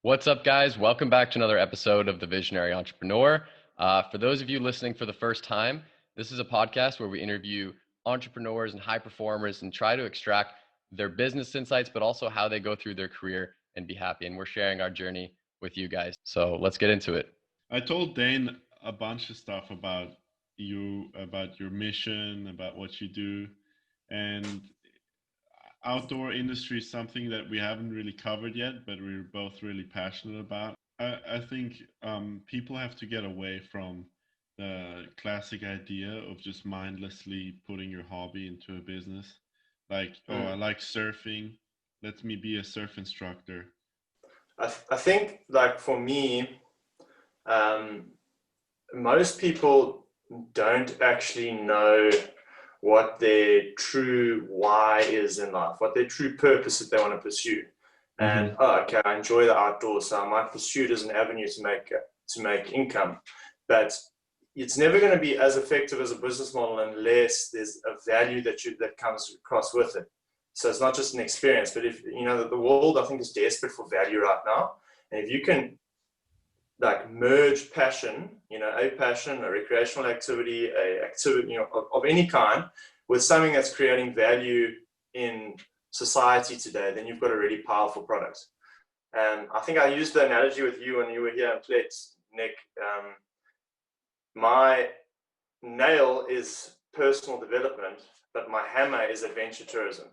What's up, guys? Welcome back to another episode of The Visionary Entrepreneur. For those of you listening for the first time, this is a podcast where we interview entrepreneurs and high performers and try to extract their business insights, but also how they go through their career and be happy. And we're sharing our journey with you guys. So let's get into it. I told Dane a bunch of stuff about you, about your mission, about what you do, and outdoor industry is something that we haven't really covered yet, but we're both really passionate about. I think people have to get away from the classic idea of just mindlessly putting your hobby into a business. Like, oh, I like surfing. Let me be a surf instructor. I think, like, for me, most people don't actually know what their true why is in life, what their true purpose that they want to pursue. And okay, I enjoy the outdoors, so I might pursue it as an avenue to make income, but it's never going to be as effective as a business model unless there's a value that comes across with it. So it's not just an experience, but if you know, the world, I think, is desperate for value right now, and if you can like merge passion, a passion, a recreational activity, a activity, of any kind, with something that's creating value in society today, then you've got a really powerful product. And I think I used the analogy with you when you were here in Flex, Nick. My nail is personal development, but my hammer is adventure tourism.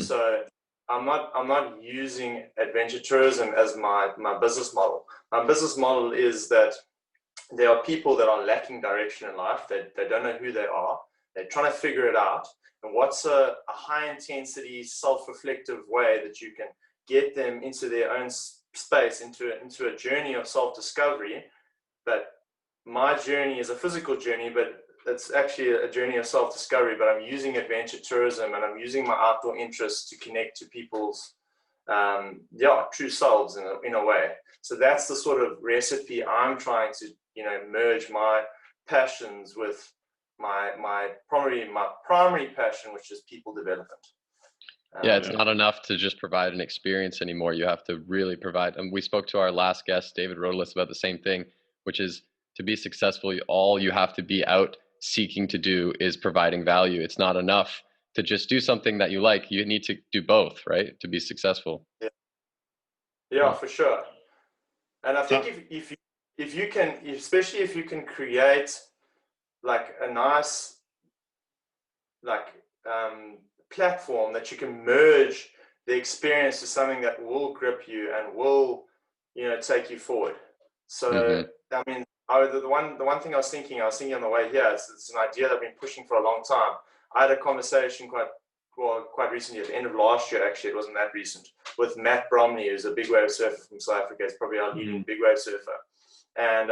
So I'm not using adventure tourism as my business model. My business model is that there are people that are lacking direction in life. They don't know who they are. They're trying to figure it out. And what's a high intensity, self-reflective way that you can get them into their own space, into a journey of self-discovery. But my journey is a physical journey, but it's actually a journey of self-discovery, but I'm using adventure tourism and I'm using my outdoor interests to connect to people's true selves in a way. So that's the sort of recipe I'm trying to merge my passions with my primary passion, which is people development. It's not enough to just provide an experience anymore. You have to really provide, and we spoke to our last guest, David Rodelis, about the same thing, which is to be successful, all you have to be out seeking to do is providing value. It's not enough to just do something that you like. You need to do both, right, to be successful. Yeah, for sure. And I think if you can, especially if you can create like a nice platform that you can merge the experience to something that will grip you and will take you forward. So I mean, the one thing I was thinking on the way here, it's an idea that I've been pushing for a long time. I had a conversation quite recently, at the end of last year, actually, it wasn't that recent, with Matt Bromley, who's a big wave surfer from South Africa. He's probably our leading big wave surfer. And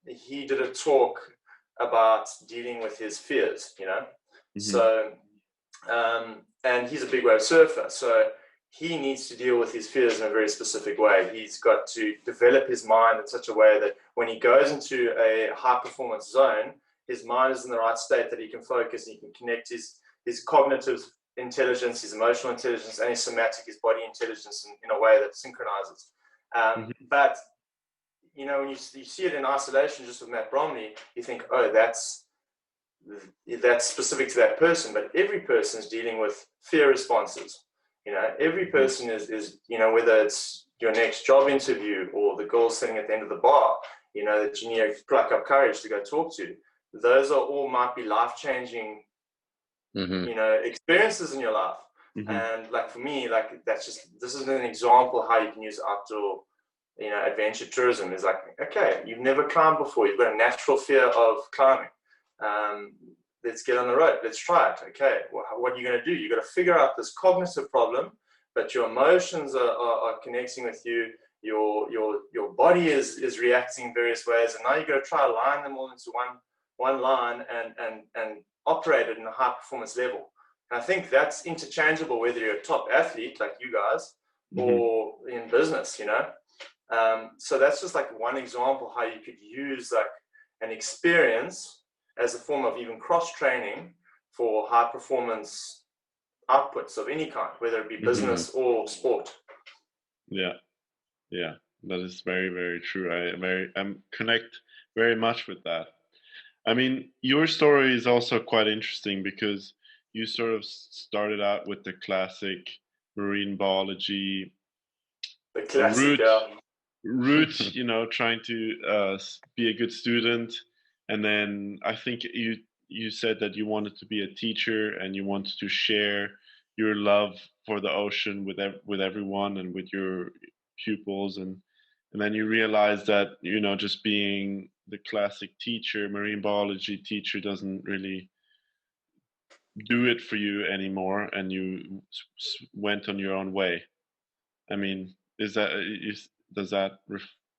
he did a talk about dealing with his fears, So, and he's a big wave surfer. So he needs to deal with his fears in a very specific way. He's got to develop his mind in such a way that when he goes into a high performance zone, his mind is in the right state that he can focus and he can connect his cognitive intelligence, his emotional intelligence, and his somatic, his body intelligence in a way that synchronizes. But, when you see it in isolation just with Matt Bromley, you think, oh, that's specific to that person. But every person is dealing with fear responses. Every person is whether it's your next job interview or the girl sitting at the end of the bar, that you need to pluck up courage to go talk to. Those are all might be life-changing, experiences in your life. And like for me, like this is an example how you can use outdoor, adventure tourism. Is like, okay, you've never climbed before. You've got a natural fear of climbing. Let's get on the road. Let's try it. Okay, what are you going to do? You've got to figure out this cognitive problem, but your emotions are connecting with you. Your body is reacting in various ways, and now you've got to try to line them all into one line and operate it in a high performance level. And I think that's interchangeable whether you're a top athlete like you guys or in business. So that's just like one example how you could use like an experience as a form of even cross-training for high-performance outputs of any kind, whether it be business or sport. Yeah, That is very, very true. I'm connect very much with that. I mean, your story is also quite interesting because you sort of started out with the classic marine biology The classic, route, yeah. you know, trying to be a good student, and then I think you said that you wanted to be a teacher and you wanted to share your love for the ocean with with everyone and with your pupils, and then you realize that, you know, just being the classic teacher, marine biology teacher, doesn't really do it for you anymore, and you went on your own way. I mean, does that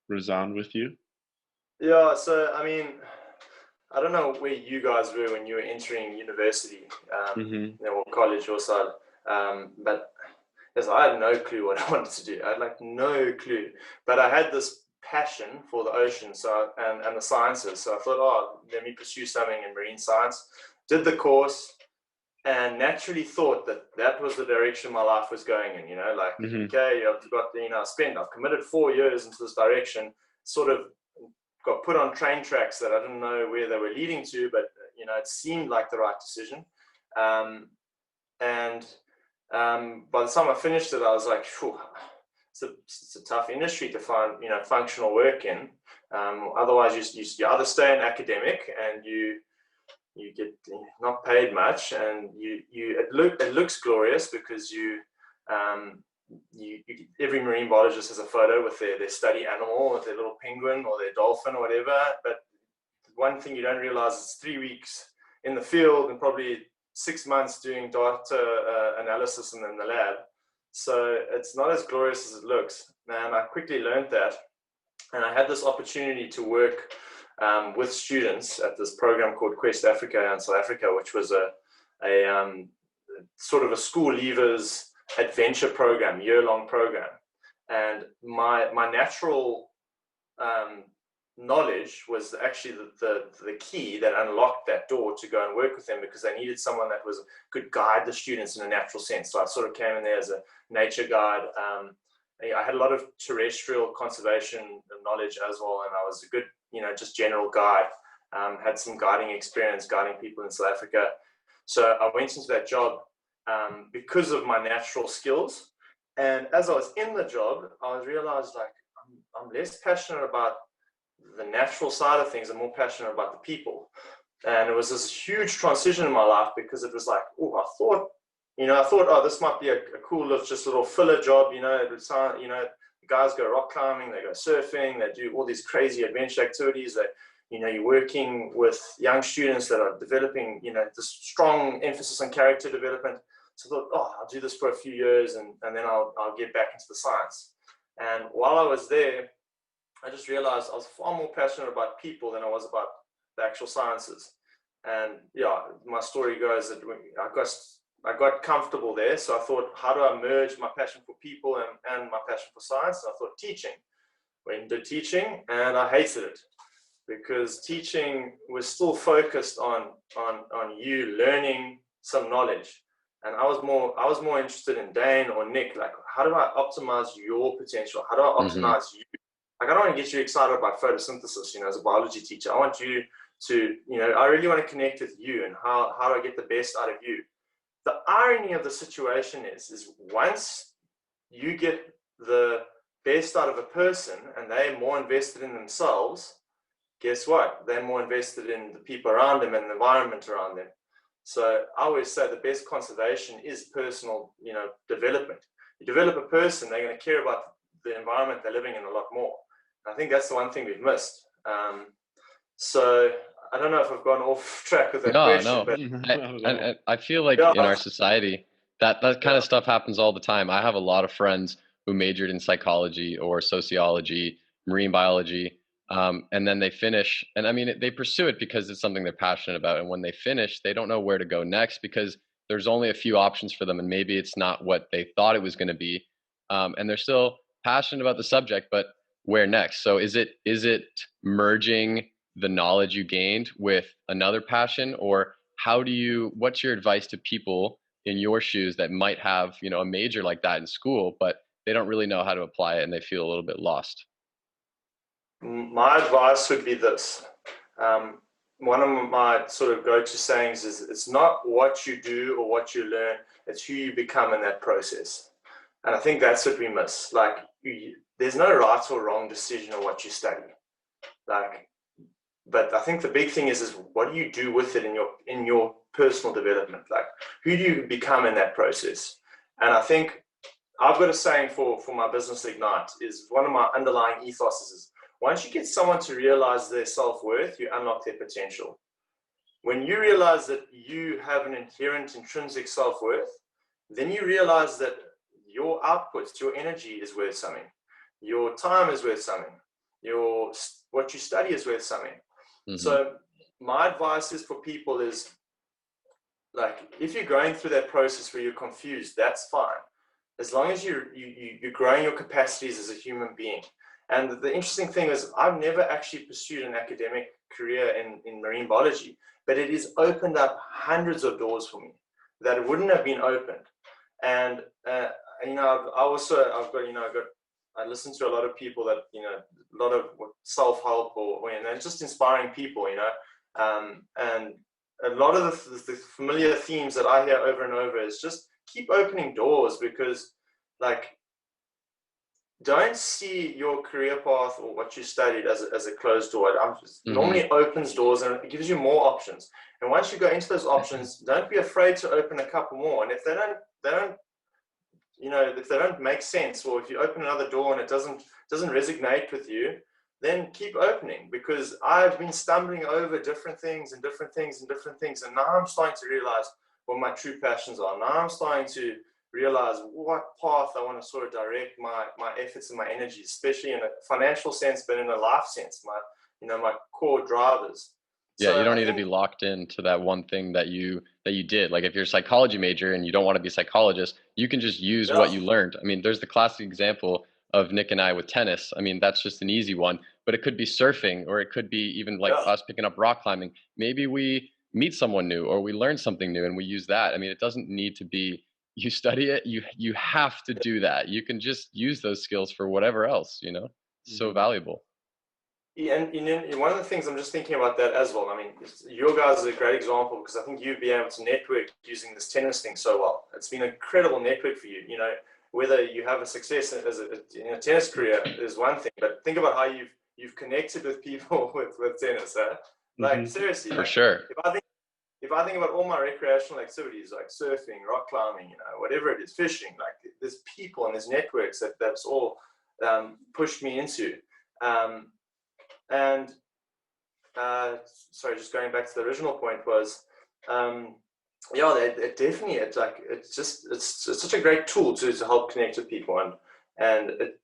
resound with you? Yeah, so I mean, I don't know where you guys were when you were entering university, Hmm. or college or so, but yes, I had no clue what I wanted to do. I had like no clue, but I had this passion for the ocean, so and the sciences. So I thought, oh, let me pursue something in marine science. Did the course, and naturally thought that that was the direction my life was going in. You know, like, Hmm. okay, I've got, I've committed 4 years into this direction, sort of got put on train tracks that I didn't know where they were leading to, but it seemed like the right decision. Um, and by the time I finished it, I was like, phew, it's a tough industry to find, functional work in. Otherwise, you either stay in academic and you get not paid much, and it looks glorious because um, every marine biologist has a photo with their study animal, with their little penguin or their dolphin or whatever. But one thing you don't realize is 3 weeks in the field and probably 6 months doing data analysis in the lab. So it's not as glorious as it looks. And I quickly learned that. And I had this opportunity to work with students at this program called Quest Africa in South Africa, which was a sort of a school leavers adventure program, year-long program. And my natural knowledge was actually the key that unlocked that door to go and work with them, because they needed someone that could guide the students in a natural sense. So I sort of came in there as a nature guide. I had a lot of terrestrial conservation knowledge as well, and I was a good, just general guide. Had some guiding experience, guiding people in South Africa. So I went into that job because of my natural skills. And as I was in the job, I realized, like, I'm less passionate about the natural side of things. I'm more passionate about the people. And it was this huge transition in my life, because it was like, oh, I thought, oh, this might be a cool, just a little filler job. It would sound, the guys go rock climbing, they go surfing, they do all these crazy adventure activities. You're working with young students that are developing, this strong emphasis on character development. So I thought, oh, I'll do this for a few years, and then I'll get back into the science. And while I was there, I just realized I was far more passionate about people than I was about the actual sciences. And yeah, my story goes that I got comfortable there. So I thought, how do I merge my passion for people and my passion for science? And I thought teaching. Went and did teaching, and I hated it, because teaching was still focused on you learning some knowledge. And I was more interested in Dane or Nick, like, how do I optimize your potential? How do I Hmm. optimize you? Like, I don't want to get you excited about photosynthesis, as a biology teacher. I want you to, I really want to connect with you, and how do I get the best out of you? The irony of the situation is once you get the best out of a person and they're more invested in themselves, guess what? They're more invested in the people around them and the environment around them. So I always say the best conservation is personal, development. You develop a person, they're going to care about the environment they're living in a lot more. I think that's the one thing we've missed. So I don't know if I've gone off track with that No, question, no. but Not at all. I feel like yeah, in our society that kind yeah, of stuff happens all the time. I have a lot of friends who majored in psychology or sociology, marine biology, and then they finish, and I mean they pursue it because it's something they're passionate about. And when they finish, they don't know where to go next, because there's only a few options for them, and maybe it's not what they thought it was going to be. And they're still passionate about the subject, but where next? So is it merging the knowledge you gained with another passion, or what's your advice to people in your shoes that might have, a major like that in school, but they don't really know how to apply it and they feel a little bit lost? My advice would be this. One of my sort of go-to sayings is, it's not what you do or what you learn, it's who you become in that process. And I think that's what we miss. Like, there's no right or wrong decision of what you study. Like, but I think the big thing is what do you do with it in your personal development? Like, who do you become in that process? And I think I've got a saying for my business Ignite, is one of my underlying ethos is, once you get someone to realize their self-worth, you unlock their potential. When you realize that you have an inherent intrinsic self-worth, then you realize that your outputs, your energy is worth something. Your time is worth something. What you study is worth something. Mm-hmm. So my advice is for people is, like, if you're going through that process where you're confused, that's fine. As long as you're growing your capacities as a human being. And the interesting thing is, I've never actually pursued an academic career in marine biology, but it has opened up hundreds of doors for me that wouldn't have been opened. And I listen to a lot of people that, a lot of self-help or they're just inspiring people, and a lot of the familiar themes that I hear over and over is just keep opening doors, because, like, don't see your career path or what you studied as a closed door. It normally opens doors and it gives you more options. And once you go into those options, don't be afraid to open a couple more. And if they don't make sense, or if you open another door and it doesn't resonate with you, then keep opening, because I've been stumbling over different things. And now I'm starting to realize what my true passions are. Now I'm starting to realize what path I want to sort of direct my efforts and my energy, especially in a financial sense, but in a life sense, my core drivers. Yeah, so you don't need to be locked into that one thing that you did. Like, if you're a psychology major and you don't want to be a psychologist, you can just use what you learned. I mean, there's the classic example of Nick and I with tennis. I mean, that's just an easy one, but it could be surfing, or it could be even like us picking up rock climbing. Maybe we meet someone new, or we learn something new and we use that. I mean, it doesn't need to be you study it. You have to do that. You can just use those skills for whatever else, so valuable. Yeah, and one of the things I'm just thinking about that as well. I mean, your guys are a great example, because I think you've been able to network using this tennis thing so well. It's been an incredible network for you. Whether you have a success as a tennis career is one thing, but think about how you've connected with people with tennis. Like, seriously, for sure. If I think about all my recreational activities, like surfing, rock climbing, whatever it is, fishing, like, there's people and there's networks that's all pushed me into. Sorry, just going back to the original point was, it definitely, it's such a great tool to help connect with people, and it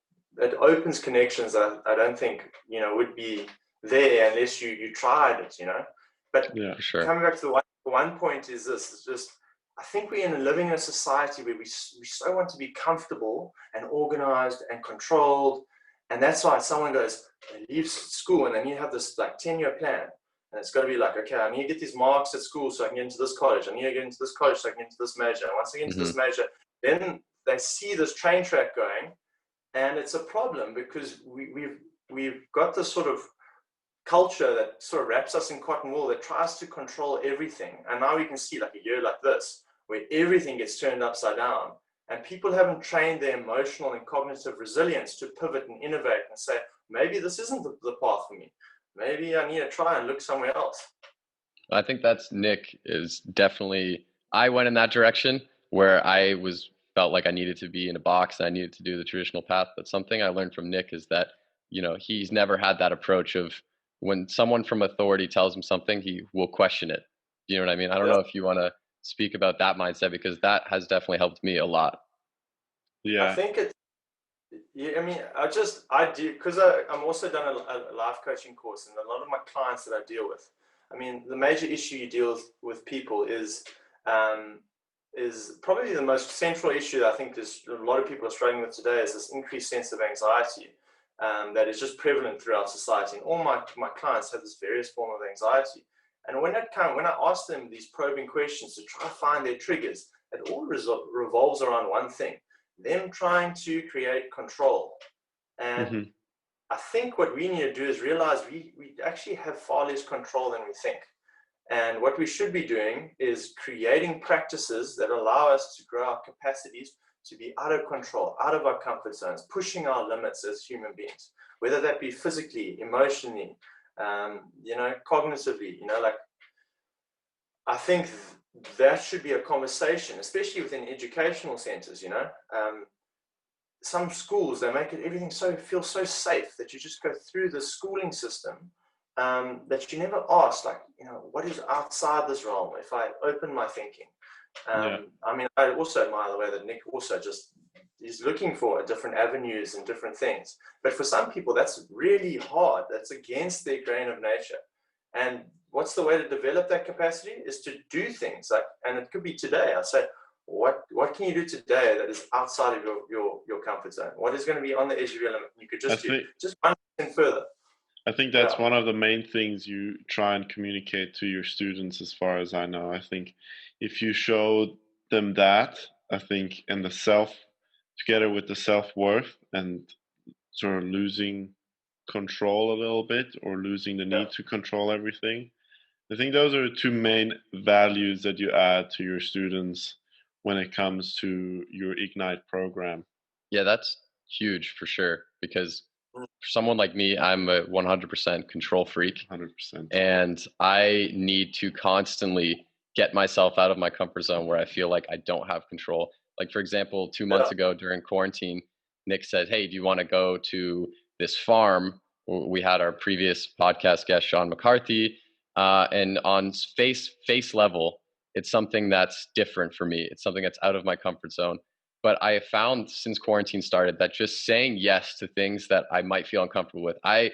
opens connections that I don't think would be there unless you tried it, But yeah, sure. Coming back to the one point is this: it's just, I think we're living in a society where we so want to be comfortable and organized and controlled. And that's why someone leaves school and they need to have this like 10-year plan. And it's got to be like, okay, I need to get these marks at school so I can get into this college. I need to get into this college so I can get into this major. And once I get into this major, then they see this train track going. And it's a problem, because we've got this sort of culture that sort of wraps us in cotton wool, that tries to control everything. And now we can see like a year like this, where everything gets turned upside down. And people haven't trained their emotional and cognitive resilience to pivot and innovate and say, maybe this isn't the path for me. Maybe I need to try and look somewhere else. I think that's Nick is definitely, I went in that direction where I felt like I needed to be in a box and I needed to do the traditional path. But something I learned from Nick is that, he's never had that approach of, when someone from authority tells him something, he will question it. You know what I mean? I don't know if you want to speak about that mindset, because that has definitely helped me a lot. Yeah, I think I do, because I'm also done a life coaching course, and a lot of my clients that I deal with, I mean, the major issue you deal with people is probably the most central issue that I think a lot of people are struggling with today, is this increased sense of anxiety that is just prevalent throughout society. And all my clients have this various form of anxiety. And when I ask them these probing questions to try to find their triggers, it all revolves around one thing: them trying to create control. And I think what we need to do is realize we actually have far less control than we think. And what we should be doing is creating practices that allow us to grow our capacities to be out of control, out of our comfort zones, pushing our limits as human beings, whether that be physically, emotionally, cognitively, like, I think that should be a conversation, especially within educational centers, some schools, they make everything feel so safe that you just go through the schooling system, that you never ask, like, what is outside this realm if I open my thinking? I mean, I also admire the way that Nick also just is looking for different avenues and different things. But for some people, that's really hard. That's against their grain of nature. And what's the way to develop that capacity is to do things like, and it could be today. I say, what can you do today that is outside of your comfort zone? What is going to be on the edge of your limit? You could just do just 1% further. I think that's one of the main things you try and communicate to your students, as far as I know. I think if you show them that, I think, and the together with the self-worth and sort of losing control a little bit, or losing the need to control everything, I think those are the two main values that you add to your students when it comes to your Ignite program. Yeah, that's huge for sure, because for someone like me, I'm a 100% control freak. 100%. And I need to constantly get myself out of my comfort zone where I feel like I don't have control. Like, for example, 2 months ago during quarantine, Nick said, hey, do you want to go to this farm? We had our previous podcast guest, Sean McCarthy, and on face level, it's something that's different for me. It's something that's out of my comfort zone. But I have found since quarantine started that just saying yes to things that I might feel uncomfortable with. I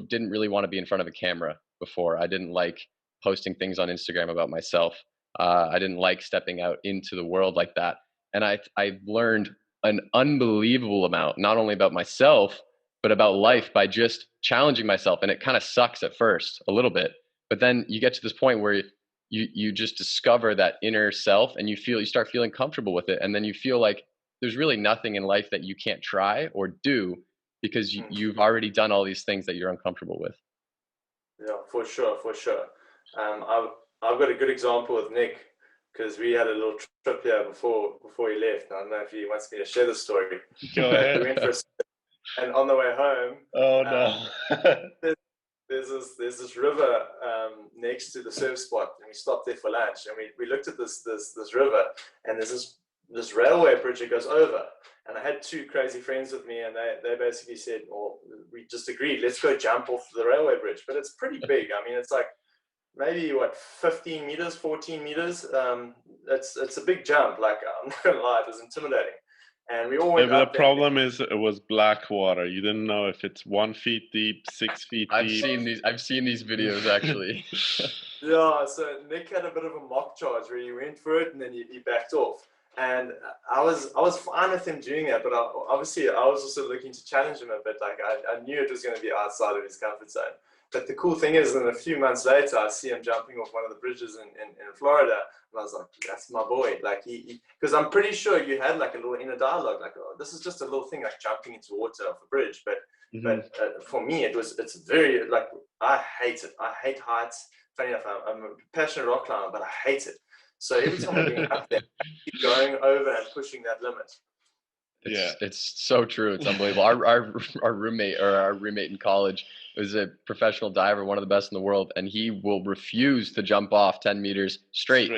didn't really want to be in front of a camera before. I didn't like posting things on Instagram about myself. I didn't like stepping out into the world like that. And I learned an unbelievable amount, not only about myself, but about life by just challenging myself. And it kind of sucks at first a little bit, but then you get to this point where you just discover that inner self, and you start feeling comfortable with it. And then you feel like there's really nothing in life that you can't try or do, because you've already done all these things that you're uncomfortable with. Yeah, for sure. I've got a good example with Nick, because we had a little trip here before he left. I don't know if he wants me to share the story. Go ahead. We went for and on the way home, oh no, there's this river next to the surf spot, and we stopped there for lunch, and we looked at this river, and there's this railway bridge that goes over. And I had 2 crazy friends with me, and they basically said, well, we just agreed, let's go jump off the railway bridge. But it's pretty big. I mean, it's like maybe 15 meters, 14 meters. It's a big jump. Like, I'm not gonna lie, it was intimidating. And we all went but up the problem is it was black water. You didn't know if it's 1 feet deep, 6 feet deep. I've seen these videos actually. Yeah, so Nick had a bit of a mock charge where he went for it and then he backed off. And I was fine with him doing that, but obviously I was also looking to challenge him a bit. Like, I knew it was going to be outside of his comfort zone. But the cool thing is, then a few months later, I see him jumping off one of the bridges in Florida, and I was like, that's my boy. Like, because I'm pretty sure you had like a little inner dialogue, like, oh, this is just a little thing, like jumping into water off a bridge. But for me, it's very, like, I hate it. I hate heights. Funny enough, I'm a passionate rock climber, but I hate it. So every time I get up there, I keep going over and pushing that limit. It's so true. It's unbelievable. Our roommate in college was a professional diver, one of the best in the world, and he will refuse to jump off 10 meters straight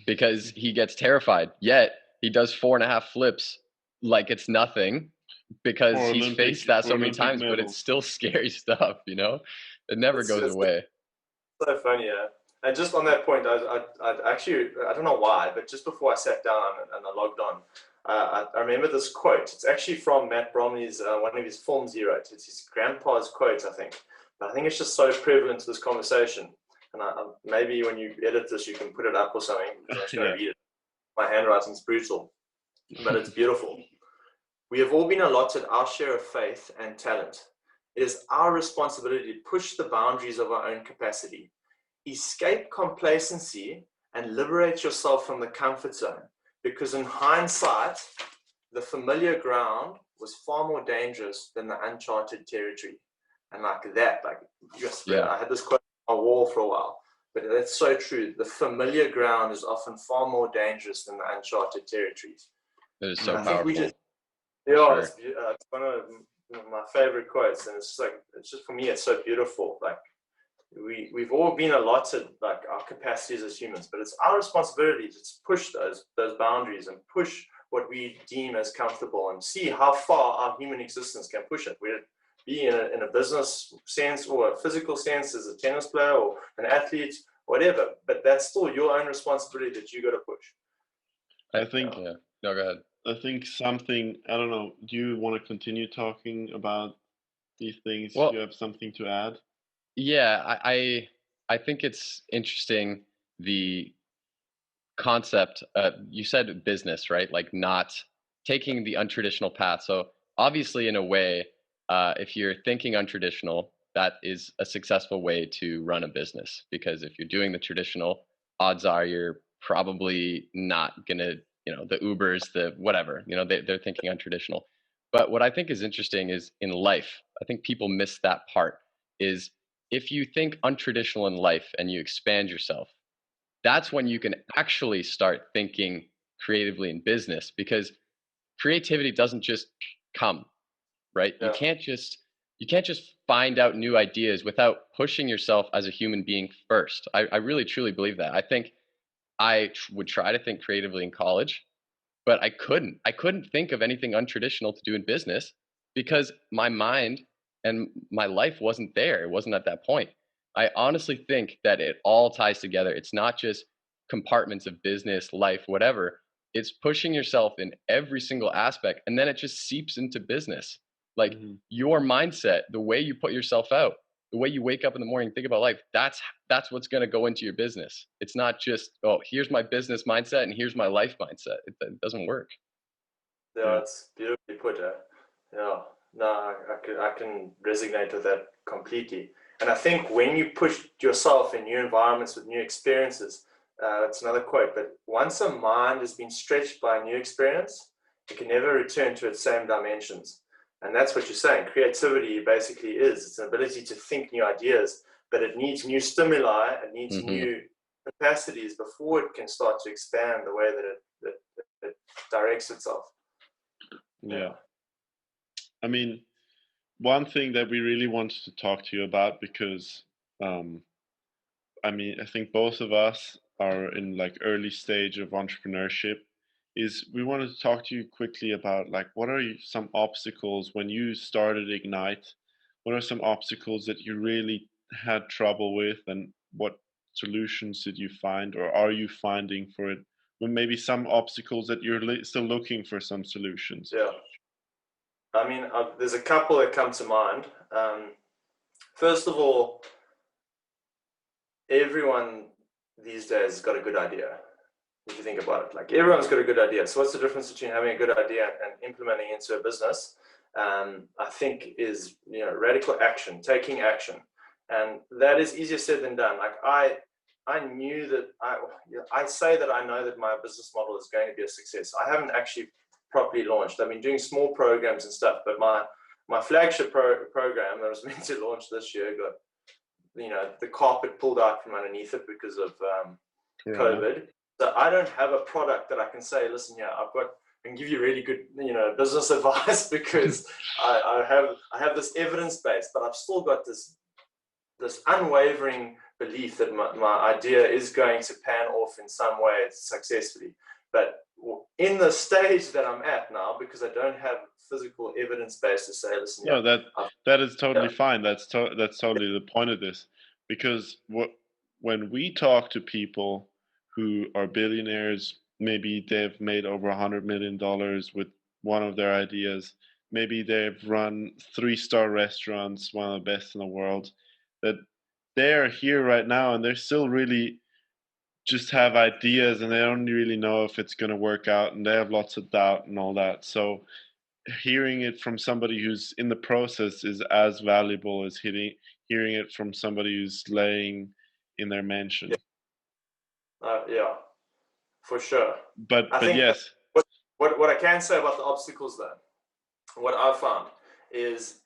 because he gets terrified. Yet he does 4.5 flips like it's nothing, because he's faced that so many times. But it's still scary stuff, It never goes away. So funny, yeah. And just on that point, I actually, I don't know why, but just before I sat down and I logged on, I remember this quote. It's actually from Matt Bromley's, one of his films he wrote. It's his grandpa's quote, I think. But I think it's just so prevalent to this conversation. And maybe when you edit this, you can put it up or something. I'm just going to read it. My handwriting's brutal, but it's beautiful. We have all been allotted our share of faith and talent. It is our responsibility to push the boundaries of our own capacity. Escape complacency and liberate yourself from the comfort zone, because in hindsight, the familiar ground was far more dangerous than the uncharted territory. And like that, like just Yeah. I had this quote on my wall for a while, but that's so true. The familiar ground is often far more dangerous than the uncharted territories. It is so And I think powerful. we just, Sure. it's one of my favorite quotes, and it's like, it's just, for me, it's so beautiful. Like we've all been allotted like our capacities as humans, but it's our responsibility to push those boundaries and push what we deem as comfortable, and see how far our human existence can push it. Whether it be in a business sense or a physical sense as a tennis player or an athlete, whatever. But that's still your own responsibility that you got to push. I think. Yeah. No, go ahead. I think something. I don't know. Do you want to continue talking about these things? Well, Do you have something to add? Yeah, I think it's interesting, the concept. You said business, right? Like not taking the untraditional path. So obviously, in a way, if you're thinking untraditional, that is a successful way to run a business. Because if you're doing the traditional, odds are you're probably not gonna, the Ubers, the whatever, they're thinking untraditional. But what I think is interesting is in life, I think people miss that part. Is if you think untraditional in life and you expand yourself, that's when you can actually start thinking creatively in business, because creativity doesn't just come, right? Yeah. You can't just find out new ideas without pushing yourself as a human being first. I really truly believe that. I think I would try to think creatively in college, but I couldn't think of anything untraditional to do in business because my mind and my life wasn't there. It wasn't at that point. I honestly think that it all ties together. It's not just compartments of business, life, whatever. It's pushing yourself in every single aspect, and then it just seeps into business. Like your mindset, the way you put yourself out, the way you wake up in the morning, think about life, that's what's going to go into your business. It's not just, oh, here's my business mindset and here's my life mindset. It doesn't work. Yeah, it's beautifully put. Yeah, no, I can resonate with that completely. And I think when you push yourself in new environments with new experiences, it's another quote, but once a mind has been stretched by a new experience, it can never return to its same dimensions. And that's what you're saying. Creativity basically is. It's an ability to think new ideas, but it needs new stimuli, it needs new capacities before it can start to expand the way that it directs itself. Yeah. I mean, one thing that we really wanted to talk to you about, because I mean, I think both of us are in like early stage of entrepreneurship, is we wanted to talk to you quickly about like what are some obstacles when you started Ignite? What are some obstacles that you really had trouble with, and what solutions did you find, or are you finding for it? Well, maybe some obstacles that you're still looking for some solutions. Yeah. I mean, there's a couple that come to mind. First of all, everyone these days has got a good idea. If you think about it, like everyone's got a good idea. So what's the difference between having a good idea and implementing it into a business? I think is, radical action, taking action. And that is easier said than done. Like I knew that I say that I know that my business model is going to be a success. I haven't actually properly launched. I've been doing small programs and stuff, but my flagship program that I was meant to launch this year got, the carpet pulled out from underneath it because of COVID. So I don't have a product that I can say, listen, I can give you really good, business advice because I have this evidence base, but I've still got this unwavering belief that my idea is going to pan off in some way successfully. But in the stage that I'm at now, because I don't have physical evidence base to say, listen, no, that is totally fine. That's totally the point of this, because when we talk to people who are billionaires, maybe they've made over $100 million with one of their ideas. Maybe they've run 3-star restaurants, one of the best in the world. That they are here right now, and they're still really just have ideas, and they don't really know if it's going to work out, and they have lots of doubt and all that. So hearing it from somebody who's in the process is as valuable as hearing it from somebody who's laying in their mansion. Yeah, for sure. But yes. What I can say about the obstacles, though, what I've found is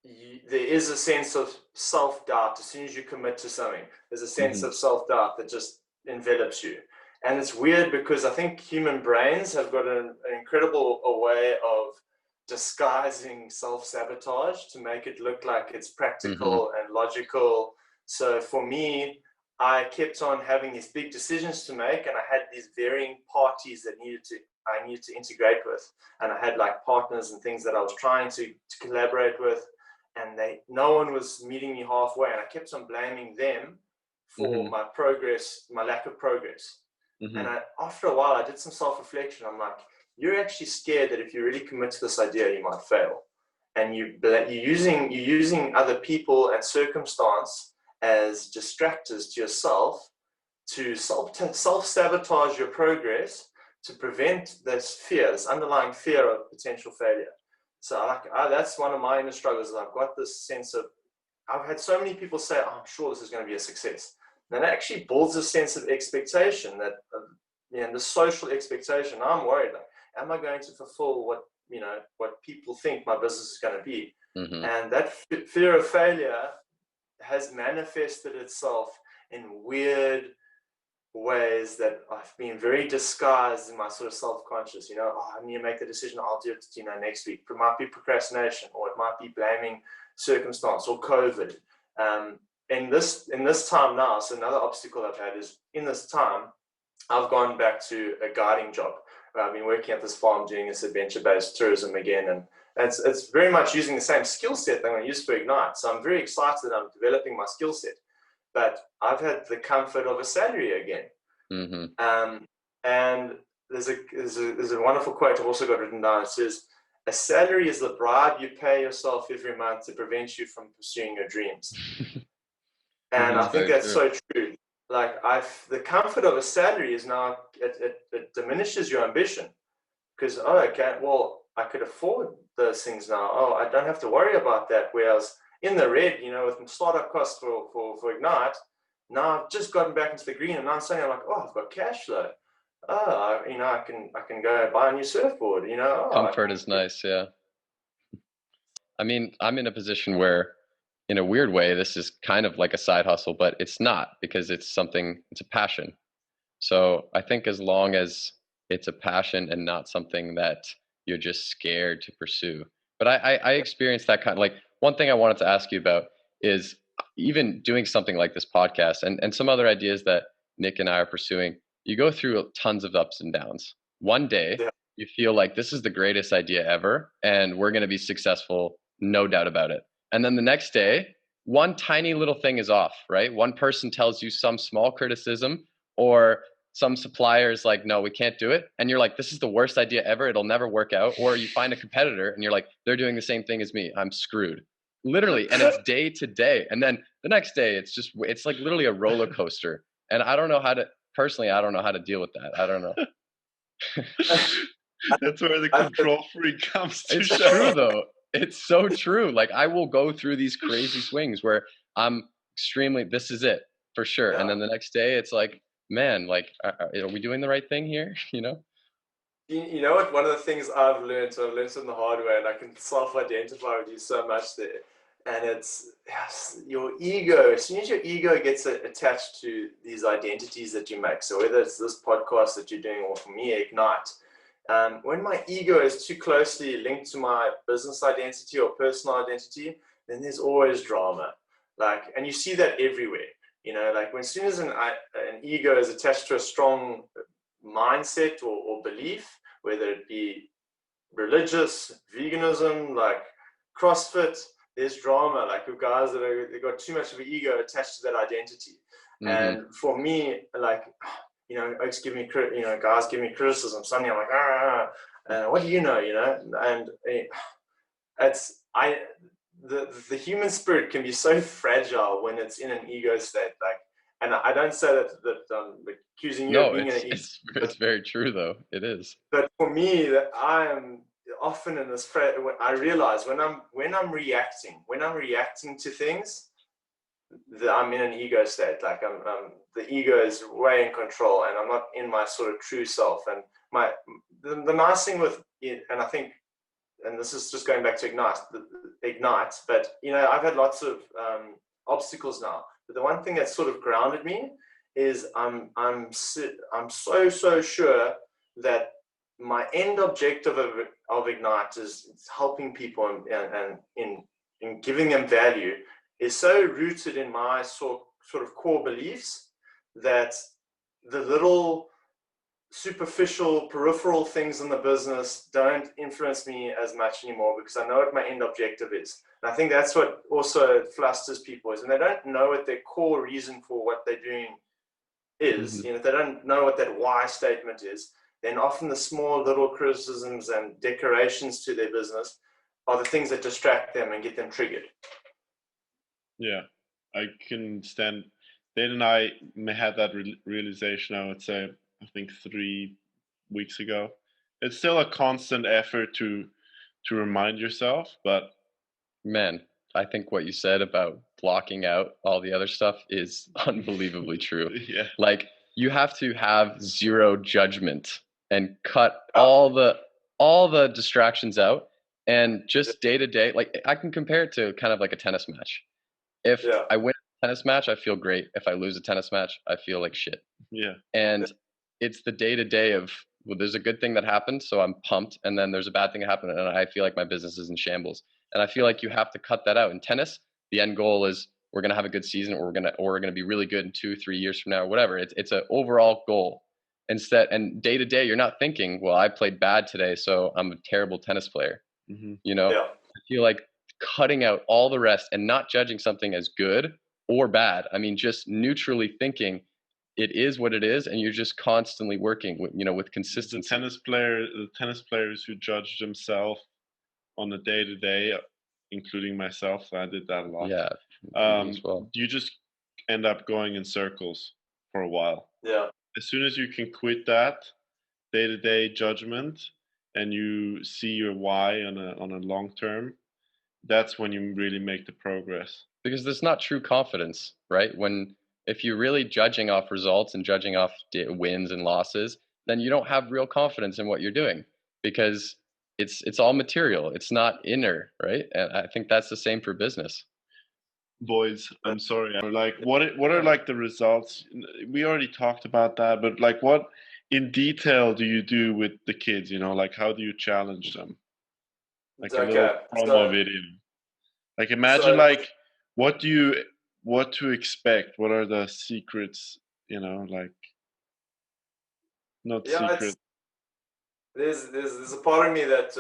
there is a sense of self-doubt. As soon as you commit to something, there's a sense of self-doubt that just envelops you. And it's weird because I think human brains have got an incredible way of disguising self-sabotage to make it look like it's practical and logical. So for me, I kept on having these big decisions to make, and I had these varying parties that I needed to integrate with, and I had like partners and things that I was trying to collaborate with, and no one was meeting me halfway, and I kept on blaming them for my progress, my lack of progress. And after a while, I did some self-reflection. I'm like, you're actually scared that if you really commit to this idea, you might fail, and you're using other people and circumstance as distractors to yourself to self-sabotage your progress, to prevent this underlying fear of potential failure. So that's one of my inner struggles. I've got this sense of, I've had so many people say, oh, I'm sure this is going to be a success. And it actually builds a sense of expectation, that, the social expectation. I'm worried, like, am I going to fulfill what people think my business is going to be? And that fear of failure has manifested itself in weird ways that I've been very disguised in my sort of self-conscious, I need to make the decision, I'll do it, next week. It might be procrastination, or it might be blaming circumstance or COVID. In this time now, so another obstacle I've had is, in this time, I've gone back to a guiding job. I've been working at this farm doing this adventure-based tourism again, and it's very much using the same skill set that I'm going to use for Ignite. So I'm very excited that I'm developing my skill set, but I've had the comfort of a salary again. And there's a wonderful quote I've also got written down. It says, a salary is the bribe you pay yourself every month to prevent you from pursuing your dreams. And I think that's so true. Like, the comfort of a salary is now, it diminishes your ambition, because, I could afford those things now. I don't have to worry about that. Whereas in the red, with startup costs for Ignite, now I've just gotten back into the green, and now suddenly I'm like, I've got cash flow. I can go buy a new surfboard. Comfort is nice, yeah. I mean, I'm in a position where, in a weird way, this is kind of like a side hustle, but it's not, because it's a passion. So I think as long as it's a passion and not something that you're just scared to pursue. But I experienced that kind of, like, one thing I wanted to ask you about is even doing something like this podcast and some other ideas that Nick and I are pursuing. You go through tons of ups and downs. One day you feel like this is the greatest idea ever and we're going to be successful, no doubt about it. And then the next day, one tiny little thing is off, right? One person tells you some small criticism, or some suppliers like, no, we can't do it. And you're like, this is the worst idea ever. It'll never work out. Or you find a competitor and you're like, they're doing the same thing as me. I'm screwed. Literally. And it's day to day. And then the next day, it's like literally a roller coaster. And I don't know how to deal with that. I don't know. That's where the control freak comes to show. It's true though. It's so true. Like, I will go through these crazy swings where I'm extremely, this is it for sure. Yeah. And then the next day it's like, man, like, are we doing the right thing here? You know what? One of the things I've learned in the hard way, and I can self-identify with you so much there. And it's your ego. As soon as your ego gets attached to these identities that you make, so whether it's this podcast that you're doing, or for me, Ignite, when my ego is too closely linked to my business identity or personal identity, then there's always drama. Like, and you see that everywhere. Like, as soon as an ego is attached to a strong mindset or belief, whether it be religious, veganism, like CrossFit, there's drama. Like, with guys they've got too much of an ego attached to that identity. And for me, like, guys give me criticism. Suddenly I'm like, what do you know? And the human spirit can be so fragile when it's in an ego state. Like, and I don't say that I'm accusing you of being in an ego. It's very true though. It is. But for me, that I am often in this. I realize when I'm reacting to things, that I'm in an ego state. Like, the ego is way in control, and I'm not in my sort of true self. And the nice thing with it, and I think and this is just going back to Ignite, but I've had lots of obstacles now. But the one thing that sort of grounded me is I'm so sure that my end objective of Ignite is helping people and in giving them value is so rooted in my sort of core beliefs that the little superficial peripheral things in the business don't influence me as much anymore, because I know what my end objective is. And I think that's what also flusters people, is when they don't know what their core reason for what they're doing is, if they don't know what that why statement is, then often the small little criticisms and decorations to their business are the things that distract them and get them triggered. Yeah, I can stand. Dan and I had that realization, I would say, I think 3 weeks ago. It's still a constant effort to remind yourself, but man, I think what you said about blocking out all the other stuff is unbelievably true. Yeah. Like, you have to have zero judgment and cut all the distractions out, and just day to day. Like, I can compare it to kind of like a tennis match. If I win a tennis match, I feel great. If I lose a tennis match, I feel like shit. Yeah. And it's the day to day of, well, there's a good thing that happened, so I'm pumped, and then there's a bad thing that happened, and I feel like my business is in shambles. And I feel like you have to cut that out. In tennis, the end goal is we're gonna have a good season, or we're gonna be really good in 2-3 years from now, or whatever. It's an overall goal. Instead, and day to day, you're not thinking, well, I played bad today, so I'm a terrible tennis player. I feel like cutting out all the rest and not judging something as good or bad. I mean, just neutrally thinking it is what it is, and you're just constantly working with consistency. The tennis players who judge themselves on a day to day, including myself, I did that a lot. Yeah. You just end up going in circles for a while. Yeah. As soon as you can quit that day to day judgment and you see your why on a long term, that's when you really make the progress. Because there's not true confidence, right? If you're really judging off results and judging off wins and losses, then you don't have real confidence in what you're doing, because it's all material. It's not inner, right? And I think that's the same for business. Boys, I'm sorry. Like, what are like the results? We already talked about that, but like, what in detail do you do with the kids? Like, how do you challenge them? Like a little promo video. Like, imagine what to expect. What are the secrets? Like, not secret. There's a part of me that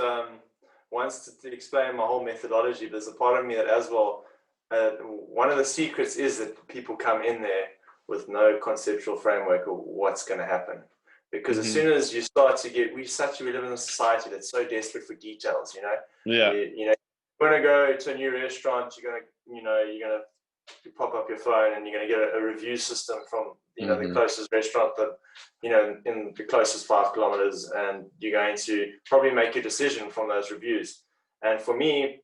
wants to explain my whole methodology. There's a part of me that as well. One of the secrets is that people come in there with no conceptual framework of what's going to happen. Because as soon as you start to we live in a society that's so desperate for details, Yeah. You're going to go to a new restaurant, you're going to pop up your phone and you're going to get a review system from, the closest restaurant that, in the closest 5 kilometers, and you're going to probably make your decision from those reviews. And for me,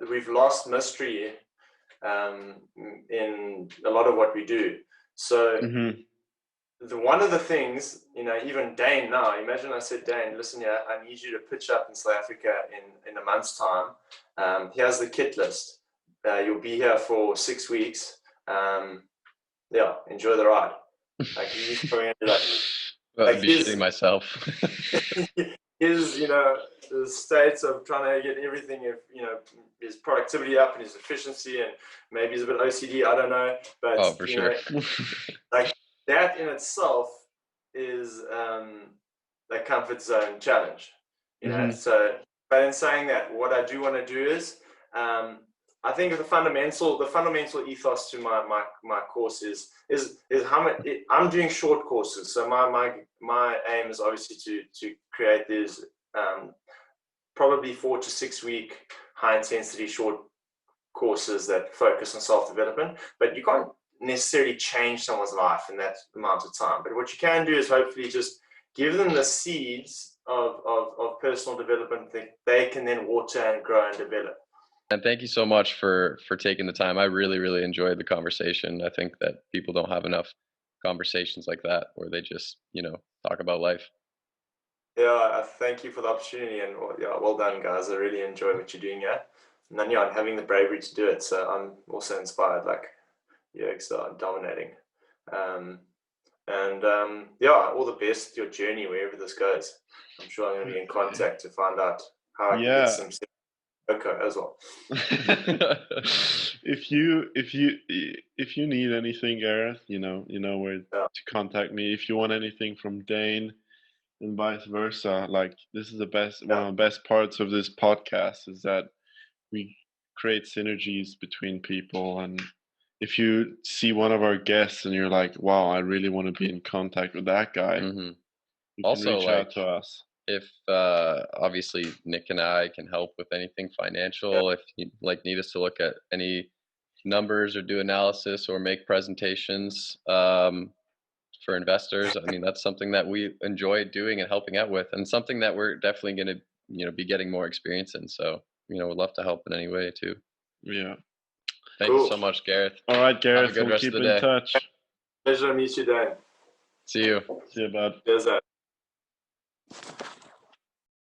we've lost mystery in a lot of what we do. So one of the things, even Dane now, imagine I said, Dane, listen here, I need you to pitch up in South Africa in a month's time. Here's the kit list. You'll be here for 6 weeks. Enjoy the ride. Like, he's probably going to be like, I'd be shitting myself. His, the states of trying to get everything, his productivity up and his efficiency, and maybe he's a bit OCD, I don't know. But for sure. Like, that in itself is a comfort zone challenge. So, but in saying that, what I do want to do is, I think the fundamental ethos to my course is how much I'm doing short courses. So my aim is obviously to create these probably 4 to 6 week high intensity short courses that focus on self-development. But you can't necessarily change someone's life in that amount of time. But what you can do is hopefully just give them the seeds of personal development that they can then water and grow and develop. And thank you so much for taking the time. I really, really enjoyed the conversation. I think that people don't have enough conversations like that where they just, talk about life. Yeah, thank you for the opportunity, and well done, guys. I really enjoy what you're doing here, and then and having the bravery to do it. So I'm also inspired. Like, you are dominating, and all the best your journey wherever this goes. I'm sure I'm going to be in contact to find out how I can get some cocoa as well. If you need anything, Gareth, you know where to contact me. If you want anything from Dane, and vice versa, like, this is the best one of the best parts of this podcast is that we create synergies between people. And if you see one of our guests and you're like, wow, I really want to be in contact with that guy, you can reach out to us. If obviously Nick and I can help with anything financial, if you need us to look at any numbers or do analysis or make presentations for investors, I mean, that's something that we enjoy doing and helping out with, and something that we're definitely going to be getting more experience in. So we'd love to help in any way too. Yeah. Thank you so much, Gareth. All right, Gareth. Have a good rest keep of the day. In touch. Pleasure to meet you, Dan. See you. See you, bud. Cheers,